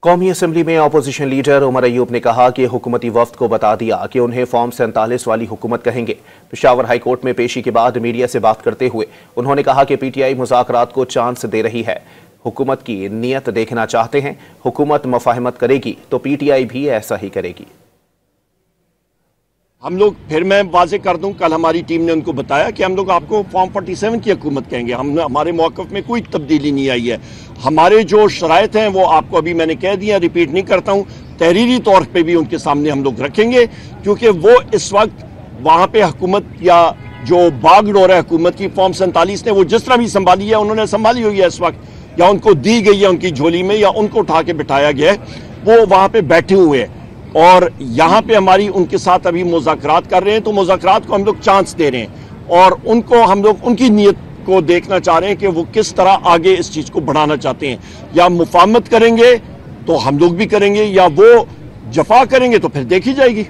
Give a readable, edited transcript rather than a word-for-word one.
कौमी असम्बली में opposition leader Umar Ayub ने कहा कि हुकूमती वफ्द को बता दिया कि उन्हें फॉर्म 47 वाली हुकूमत कहेंगे। पेशावर हाई कोर्ट में पेशी के बाद मीडिया से बात करते हुए उन्होंने कहा कि पीटीआई मुज़ाकरात को चांस दे रही है, हुकूमत की नीयत देखना चाहते हैं। हुकूमत मफाहमत करेगी तो पीटीआई भी ऐसा ही करेगी। हम लोग फिर मैं वाज़ेह कर दूं, कल हमारी टीम ने उनको बताया कि हम लोग आपको फॉर्म 47 की हुकूमत कहेंगे। हमारे मौक़िफ़ में कोई तब्दीली नहीं आई है। हमारे जो शराइत हैं वो आपको अभी मैंने कह दिया, रिपीट नहीं करता हूं। तहरीरी तौर पे भी उनके सामने हम लोग रखेंगे, क्योंकि वो इस वक्त वहाँ पे हुकूमत या जो बागडोर है हुकूमत की फॉर्म 47 ने वो जिस तरह भी संभाली है, उन्होंने संभाली हुई है इस वक्त, या उनको दी गई है उनकी झोली में, या उनको उठा के बिठाया गया है, वो वहाँ पे बैठे हुए हैं। और यहाँ पे हमारी उनके साथ अभी मुज़ाकरात कर रहे हैं, तो मुज़ाकरात को हम लोग चांस दे रहे हैं और उनको हम लोग उनकी नीयत को देखना चाह रहे हैं कि वो किस तरह आगे इस चीज़ को बढ़ाना चाहते हैं। या मुफाहमत करेंगे तो हम लोग भी करेंगे, या वो जफा करेंगे तो फिर देखी जाएगी।